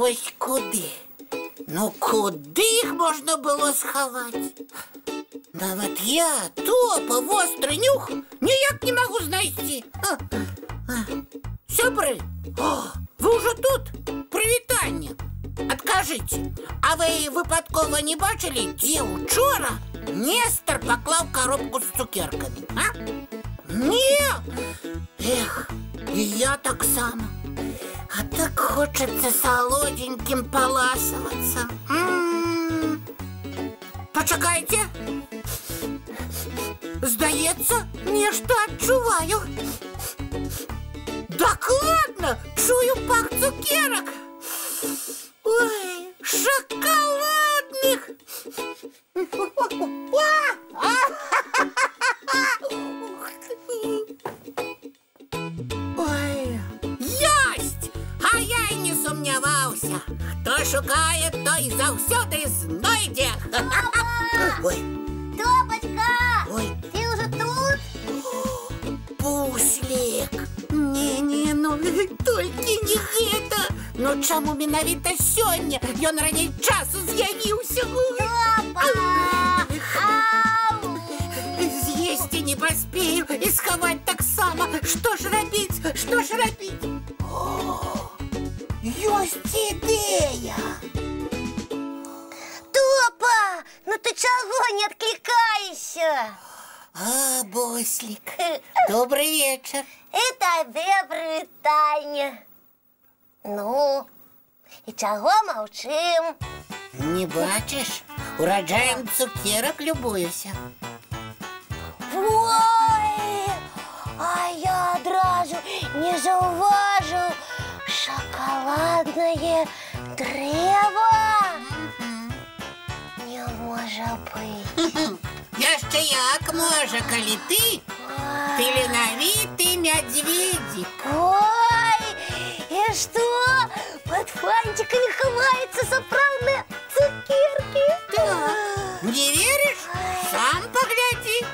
ось куди? Ну куди їх можна було сховати? Навіть я, Топа, вострий нюх, ніяк не можу знайти. Сябри, ви вже тут? Привітання. Откажите, а ви випадково не бачили, де вчора Нестор поклав коробку з цукерками, а? Ні! Ех, і я так само. А так хочеться солоденьким поласуватися. Почекайте. Здається, нечто відчуваю. Так ладно, чую пах цукерок. Ой, шоколадных! Ой, есть! А я й не сумнівався. Хто шукає, той завсёди знайде. Ой. Топочка! Ой. Ты уже тут? Буслик! Не, ну толькі не гэта! Ну чаму менавіта сёння ён раней часу з'явіўся? Топа! Ау! З'есці не паспею і схаваць таксама. Што ж рабіць? Што ж рабіць? Ёсць ідэя! Топа! Ну ты чего не откликаешься? А, Буслик, добрый вечер. И тебе привітання. Ну, і чого мовчим? Не бачиш? Ураджаєм цукерок любуюся. Ой, а я одразу не зауважив шоколадне древо. Не може бути. Яшчэ як можа, калі ты таленавіты медведик. Ой, и что? Под фантиками ховаются сапраўдныя цукерки? Да. Не веришь? Сам погляди.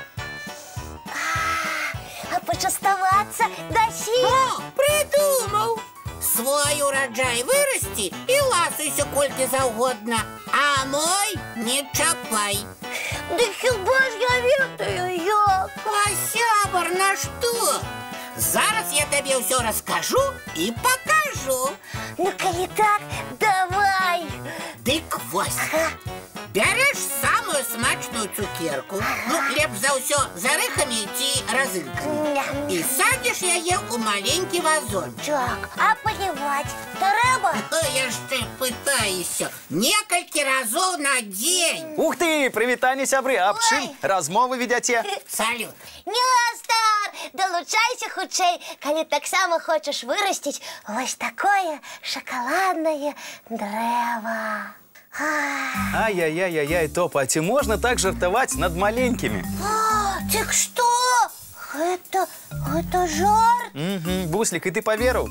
А почастоваться дасі? О, придумал. Свой урожай вырасти и ласуйся кольки заўгодна, а мой не чапай. Да хіба ж я ведаю як? А сябар, на что? Зараз я тебе все расскажу и покажу. Ну, коли так, давай. Дык вось. Бяреш самую смачную цукерку, ну, лепш за ўсё з арэхамі ці разынкамі, і садзіш яе ў маленькі вазончик. Так, а поливать трэба? Яшчэ пытаюся. Некалькі разоў на дзень. Ух ты, прывітанне, сябры, аб чым размовы ведяце? Салют. Нестор, долучайся хутчэй, калі таксама хочаш вырасціць вось такое шоколадное дрэва. Ай-яй-яй-яй, Топа, а ці можна так жартаваць над маленькімі? Так что? Это жарт? Буслик, і ты паверыў?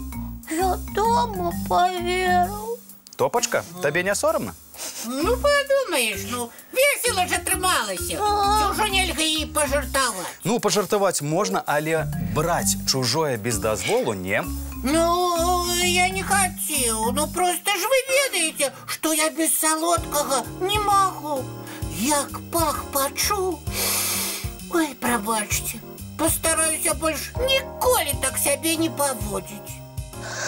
Я дома поверил. Топачка, табе не сорамна? Ну, подумаешь, ну, весело ж атрымалася. Чужо нельга і пажартаваць. Ну, пажартаваць можна, але браць чужое без дазволу не. Ну, я не хотел. Ну, просто ж вы ведаете, что я без солодкого не могу. Як пах пачу. Ой, прабачьте. Постараюсь больше ніколі так себе не поводить.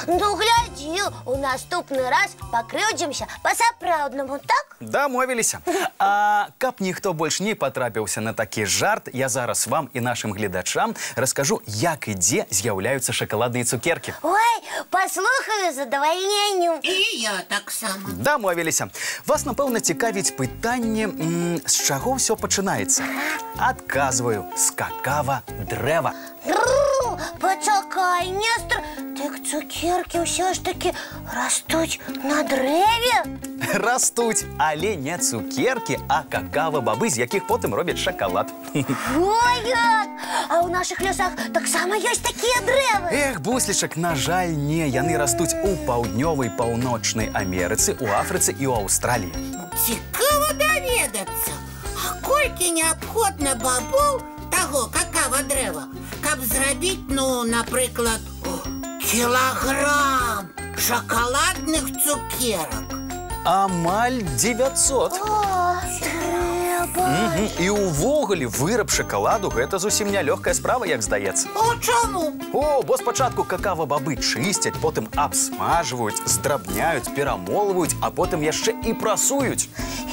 Ну, гляди, у наступны раз покрыўдзімся па-сапраўднаму, так? Дамовіліся. А каб ніхто больш не патрапіўся на такі жарт, я зараз вам і нашым гледачам раскажу, як і дзе з'яўляюцца шакаладныя цукеркі. Ой, паслухаю з задавальненнем. І я таксама. Дамовіліся. Вас, напэўна, цікавіць пытанне, з чаго ўсё пачынаецца. Адказваю, з какава дрэва. Почакай, Нестор, так цукерки все ж таки растуть на древе? Растуць, але не цукеркі, а какава-бабы, з якіх потым робяць шакалад. Ой, як! А ў нашых лясах таксама ёсць такія дрэвы. Эх, буслічак, на жаль, не. Яны растуць у паўднёвай паўночнай Амерыцы, у Афрыцы і ў Аўстраліі. Цікава даведацца, а колькі неабходна бабоў таго какава дрэва, каб зрабіць, ну, напрыклад, кілаграм шоколадных цукерок? Амаль 900. Трэба. І увогуле выраб шакаладу гэта зусім нялёгкая справа, як здаецца. О, чаму? О, бо спачатку какава-бабы чысцяць, потым абсмажваюць, здрабняюць, перамолваюць, а потым яшчэ і прасуюць.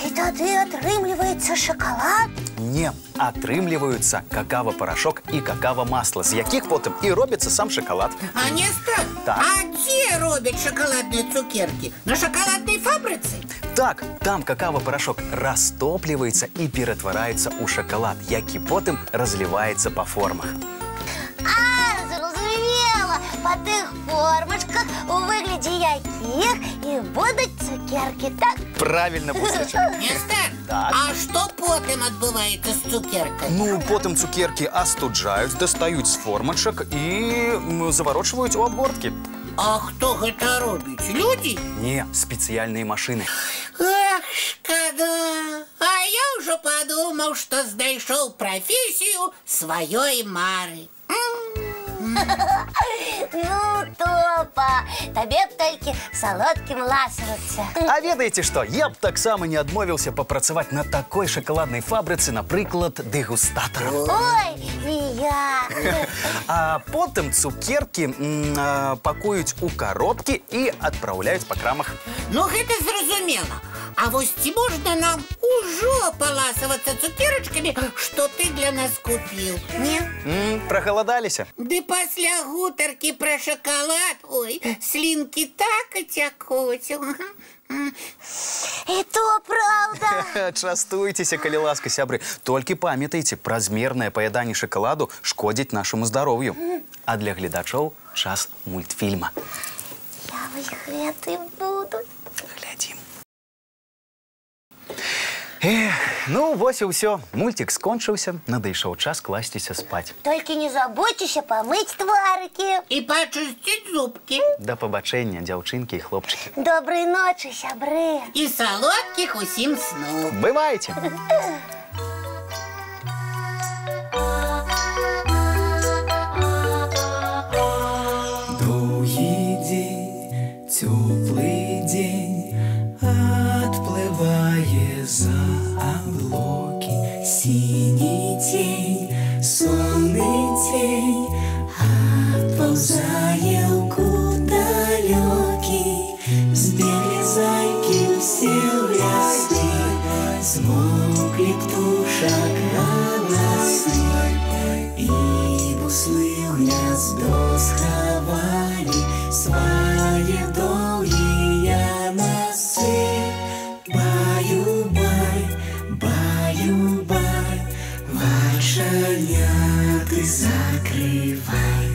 І тады атрымліваецца шакалад? Не, атрымліваюцца какава-парашок і какава-масла, з якіх потым і робіцца сам шакалад. А Нестор, Так. а где робят шоколадные цукерки? На шоколадной фабрице? Так, там какава-парашок растопліваецца і ператвараецца ў шакалад, які потым разліваецца па формах. Зрозумела. Па тых формачках, у выглядзе якіх і будуць цукеркі, так? Правильно, Буслячак. Нестор, Так. а что потом отбывается с цукеркой? Ну, потым цукеркі астуджаюць, дастаюць з формачак і заварочваюць у абгорткі. А кто это робит? Люди? Не, спецыяльныя машыны. Эх, шкода. А я уже подумал, что знайшоў профессию своей мары. Ну, Топа, табе б толькі салодкім ласавацца. А ведаеце што? Я б таксама не адмовіўся папрацаваць на такой шакаладнай фабрыцы, напрыклад, дэгустатарам. Ой, і я. А потым цукеркі пакуюць у каробкі і адпраўляюць па крамах. Ну, гэта зразумела. А вось ці можна нам ужо паласавацца цукерачкамі, што ты для нас купіў? Не? Прагаладаліся? Ды пасля гутаркі пра шакалад, ой, слінкі так ацякуць. І то правда. Частуйцеся, калі ласка, сябры. Толькі памятайце, празмернае паяданне шакаладу шкодзіць нашаму здароўю. А для гледачоў час мультфільма. Я вось гэты буду. Глядзім. Ну, вось і ўсё. Мультик скончыўся, надышоў час класціся спаць. Толькі не забудзьцеся памыць тварыкі. І пачысціць зубкі. Да пабачэння, дзяўчынкі і хлопчыкі. Добрай ночы, сябры. І салодкіх усім сноў. Бывайце! Доўгі дзень, цёплы дзень, адплывае за аблокі. Сіні цень, сонны цень, адпаўзае ў кут далёкі. Збеглі зайкі ўсе ў лясы, змоўклі птушак галасы, і буслы ў гняздо схавалі свае доўгія носы. Баю-бай, баю-бай, вачаняты закрывай.